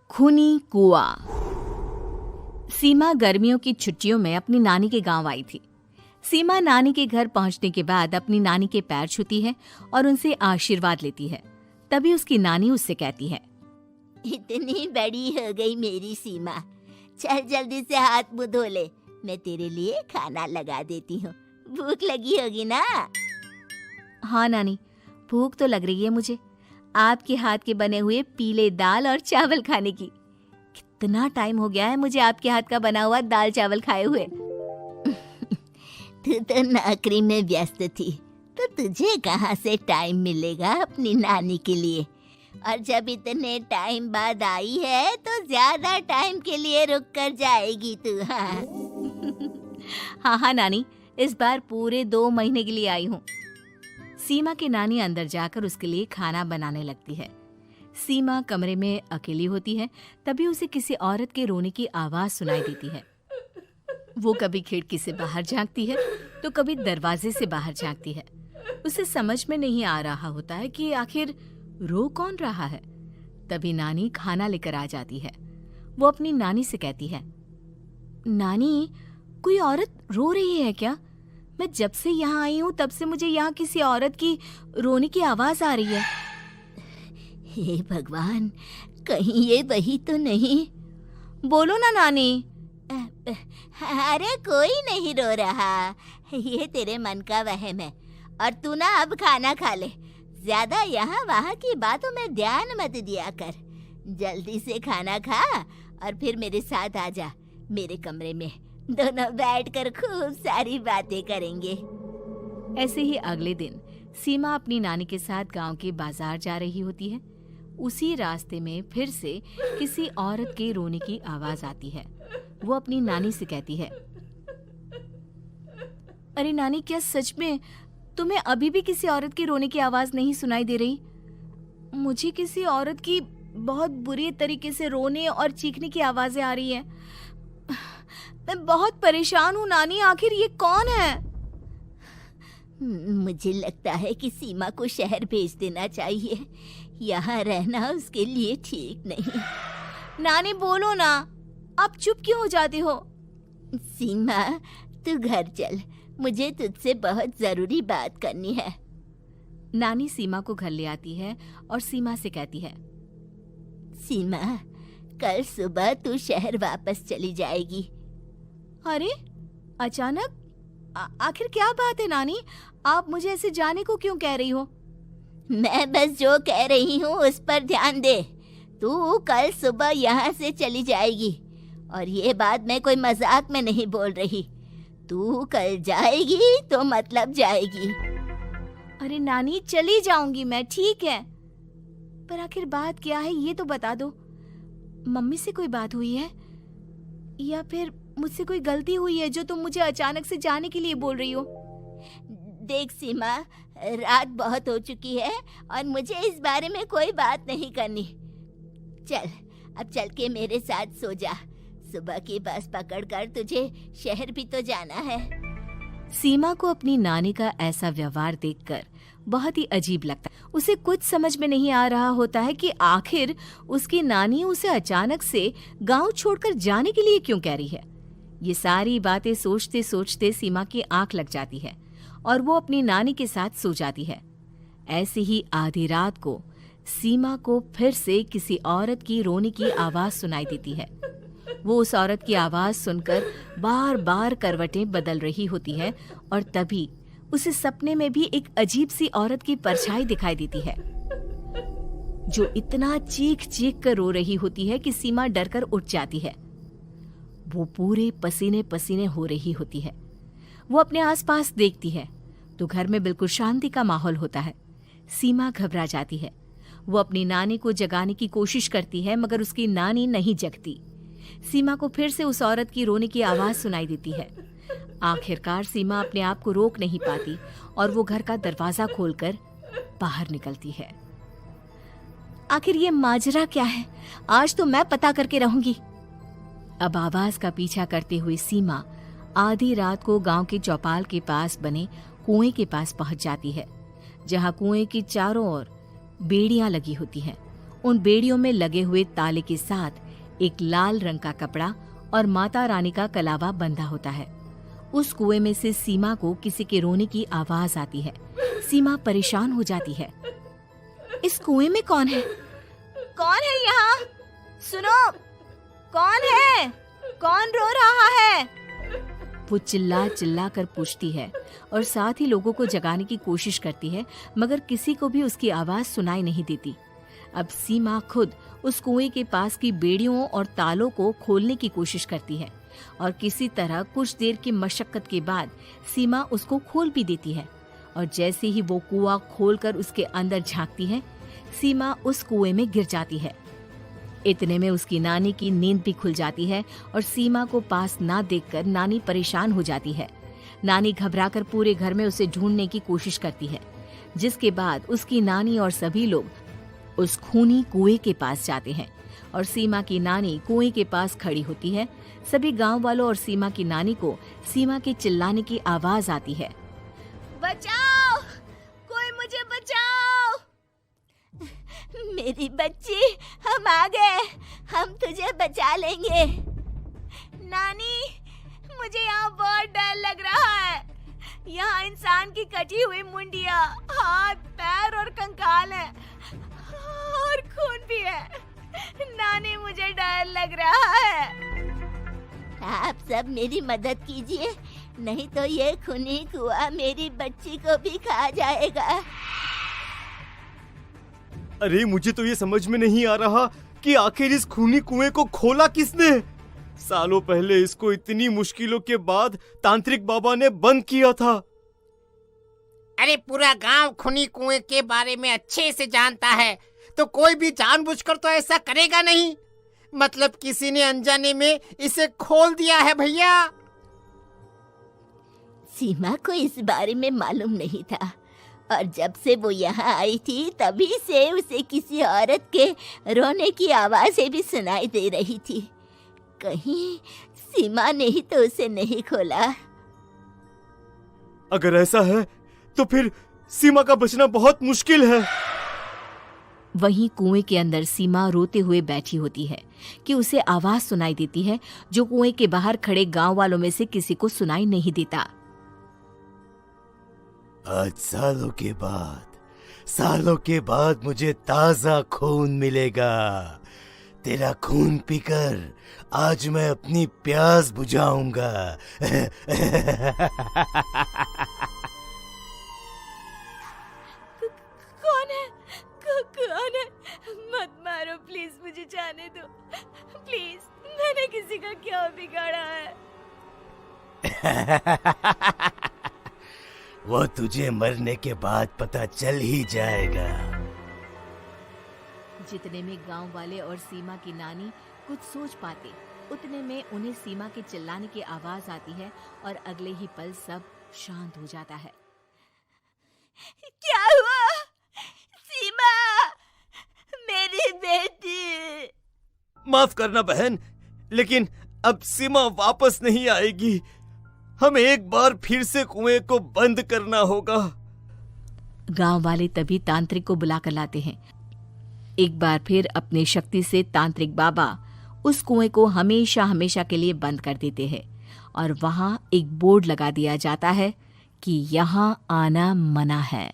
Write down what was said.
खूनी कुआं। सीमा गर्मियों की छुट्टियों में अपनी नानी के गांव आई थी। सीमा नानी के घर पहुंचने के बाद अपनी नानी के पैर छूती है और उनसे आशीर्वाद लेती है। तभी उसकी नानी उससे कहती है, इतनी बड़ी हो गई मेरी सीमा, चल जल्दी से हाथ मुंह धो ले, मैं तेरे लिए खाना लगा देती हूँ। भूख लगी होगी ना? हाँ नानी, भूख तो लग रही है मुझे, आपके हाथ के बने हुए पीले दाल और चावल खाने की। कितना टाइम हो गया है मुझे आपके हाथ का बना हुआ दाल चावल खाए हुए। तू तो नौकरी में व्यस्त थी, तो तुझे कहाँ से टाइम मिलेगा अपनी नानी के लिए? और जब इतने टाइम बाद आई है तो ज्यादा टाइम के लिए रुक कर जाएगी तू। हाँ नानी, इस बार पूरे 2 महीने के लिए आई हूँ। सीमा की नानी अंदर जाकर उसके लिए खाना बनाने लगती है। सीमा कमरे में अकेली होती है, तभी उसे किसी औरत के रोने की आवाज सुनाई देती है। वो कभी खिड़की से बाहर झांकती है तो कभी दरवाजे से बाहर झांकती है। उसे समझ में नहीं आ रहा होता है कि आखिर रो कौन रहा है। तभी नानी खाना लेकर आ जाती है। वो अपनी नानी से कहती है, नानी, कोई औरत रो रही है क्या? मैं जब से यहाँ आई हूँ तब से मुझे यहाँ किसी औरत की रोने की आवाज आ रही है। हे भगवान, कहीं ये वही तो नहीं? बोलो ना नानी। अरे कोई नहीं रो रहा, ये तेरे मन का वहम है। और तू ना अब खाना खा ले, ज्यादा यहाँ वहाँ की बातों में ध्यान मत दिया कर। जल्दी से खाना खा और फिर मेरे साथ आ जा मेरे कमरे में, दोनों बैठकर खूब सारी बातें करेंगे। ऐसे ही अगले दिन सीमा अपनी नानी के साथ गांव के बाजार जा रही होती है। उसी रास्ते में फिर से किसी औरत के रोने की आवाज आती है। वो अपनी नानी से कहती है, अरे नानी, क्या सच में तुम्हें अभी भी किसी औरत के रोने की आवाज नहीं सुनाई दे रही? मुझे किसी औरत की बहुत बुरी तरीके से रोने और चीखने की आवाजें आ रही हैं। मैं बहुत परेशान हूँ नानी, आखिर ये कौन है? मुझे लगता है कि सीमा को शहर भेज देना चाहिए, यहाँ रहना उसके लिए ठीक नहीं। नानी बोलो ना, आप चुप क्यों हो जाती हो? सीमा, तू घर चल, मुझे तुझसे बहुत जरूरी बात करनी है। नानी सीमा को घर ले आती है और सीमा से कहती है, सीमा, कल सुबह तू शहर वापस चली जाएगी। अरे अचानक? आखिर क्या बात है नानी, आप मुझे ऐसे जाने को क्यों कह रही हो? मैं बस जो कह रही हूँ उस पर ध्यान दे। तू कल सुबह यहाँ से चली जाएगी, और ये बात मैं कोई मजाक में नहीं बोल रही। तू कल जाएगी तो मतलब जाएगी। अरे नानी, चली जाऊंगी मैं, ठीक है, पर आखिर बात क्या है ये तो बता दो। मम्मी से कोई बात हुई है या फिर मुझसे कोई गलती हुई है जो तुम मुझे अचानक से जाने के लिए बोल रही हो? देख सीमा, रात बहुत हो चुकी है और मुझे इस बारे में कोई बात नहीं करनी। चल, अब चल के मेरे साथ सो जा। सुबह की बस पकड़कर तुझे शहर भी तो जाना है। सीमा को अपनी नानी का ऐसा व्यवहार देखकर बहुत ही अजीब लगता है। उसे कुछ समझ में नहीं आ रहा होता है कि आखिर उसकी नानी उसे अचानक से गांव छोड़कर जाने के लिए क्यों कह रही है। ये सारी बातें सोचते सोचते सीमा की आंख लग जाती है और वो अपनी नानी के साथ सो जाती है। ऐसी ही आधी रात को सीमा को फिर से किसी औरत की रोने की आवाज सुनाई देती है। वो उस औरत की आवाज सुनकर बार बार करवटें बदल रही होती है और तभी उसे सपने में भी एक अजीब सी औरत की परछाई दिखाई देती है, जो इतना चीख चीख कर रो रही होती है कि सीमा डरकर उठ जाती है। वो पूरे पसीने पसीने हो रही होती है। वो अपने आसपास देखती है तो घर में बिल्कुल शांति का माहौल होता है। सीमा घबरा जाती है। वो अपनी नानी को जगाने की कोशिश करती है, मगर उसकी नानी नहीं जगती। सीमा को फिर से उस औरत की रोने की आवाज सुनाई देती है। आखिरकार सीमा अपने आप को रोक नहीं पाती और वो घर का दरवाजा खोलकर बाहर निकलती है। आखिर ये माजरा क्या है? आज तो मैं पता करके रहूंगी। अब आवाज का पीछा करते हुए सीमा आधी रात को गांव के चौपाल के पास बने कुएं के पास पहुंच जाती है, जहां कुएं की चारों ओर बेड़ियां लगी होती हैं। उन बेड़ियों में लगे हुए ताले के साथ एक लाल रंग का कपड़ा और माता रानी का कलावा बंधा होता है। उस कुएं में से सीमा को किसी के रोने की आवाज आती है। सीमा परेशान हो जाती है। इस कुएं में कौन है? कौन है यहाँ? सुनो, कौन है? कौन रो रहा है? वो चिल्ला चिल्ला कर पूछती है और साथ ही लोगों को जगाने की कोशिश करती है, मगर किसी को भी उसकी आवाज सुनाई नहीं देती। अब सीमा खुद उस कुएं के पास की बेड़ियों और तालों को खोलने की कोशिश करती है और किसी तरह कुछ देर की मशक्कत के बाद सीमा उसको खोल भी देती है। और जैसे ही वो कुआं खोलकर उसके अंदर झांकती है, सीमा उस कुएं में गिर जाती है। इतने में उसकी नानी की नींद भी खुल जाती है और सीमा को पास ना देखकर नानी परेशान हो जाती है। नानी घबराकर पूरे घर में उसे ढूंढने की कोशिश करती है, जिसके बाद उसकी नानी और सभी लोग उस खूनी कुएं के पास जाते हैं और सीमा की नानी कुएं के पास खड़ी होती है। सभी गांव वालों और सीमा की नानी को सीमा के चिल्लाने की आवाज आती है। बचाओ, कोई मुझे बचाओ। मेरी बच्ची, हम आ गए, हम तुझे बचा लेंगे। नानी, मुझे यहाँ बहुत डर लग रहा है। यहाँ इंसान की कटी हुई मुंडिया, हाथ, पैर और कंकाल है और खून भी है। नानी, मुझे डर लग रहा है। आप सब मेरी मदद कीजिए, नहीं तो ये खूनी कुआं मेरी बच्ची को भी खा जाएगा। अरे मुझे तो ये समझ में नहीं आ रहा कि आखिर इस खूनी कुएं को खोला किसने। सालों पहले इसको इतनी मुश्किलों के बाद तांत्रिक बाबा ने बंद किया था। अरे पूरा गांव खूनी कुएं के बारे में अच्छे से जानता है, तो कोई भी जानबूझकर तो ऐसा करेगा नहीं। मतलब किसी ने अनजाने में इसे खोल दिया है भैया। सीमा को इस बारे में मालूम नहीं था और जब से वो यहाँ आई थी तभी से उसे किसी औरत के रोने की आवाज़ें भी सुनाई दे रही थी। कहीं सीमा ने ही तो उसे नहीं खोला। अगर ऐसा है तो फिर सीमा का बचना बहुत मुश्किल है। वहीं कुएं के अंदर सीमा रोते हुए बैठी होती है कि उसे आवाज सुनाई देती है जो कुएं के बाहर खड़े गांव वालों में से किसी को सुनाई नहीं देता। आज सालों के बाद मुझे ताजा खून मिलेगा। तेरा खून पीकर आज मैं अपनी प्यास बुझाऊंगा। कौन है? मत मारो प्लीज, मुझे जाने दो प्लीज। मैंने किसी का क्या बिगाड़ा है? वो तुझे मरने के बाद पता चल ही जाएगा। जितने में गांव वाले और सीमा की नानी कुछ सोच पाते, उतने में उन्हें सीमा के चिल्लाने की आवाज आती है और अगले ही पल सब शांत हो जाता है। क्या हुआ? सीमा, मेरी बेटी। माफ करना बहन, लेकिन अब सीमा वापस नहीं आएगी। हमें एक बार फिर से कुएं को बंद करना होगा। गांव वाले तभी तांत्रिक को बुला कर लाते हैं। एक बार फिर अपनी शक्ति से तांत्रिक बाबा उस कुएं को हमेशा हमेशा के लिए बंद कर देते हैं और वहां एक बोर्ड लगा दिया जाता है कि यहाँ आना मना है।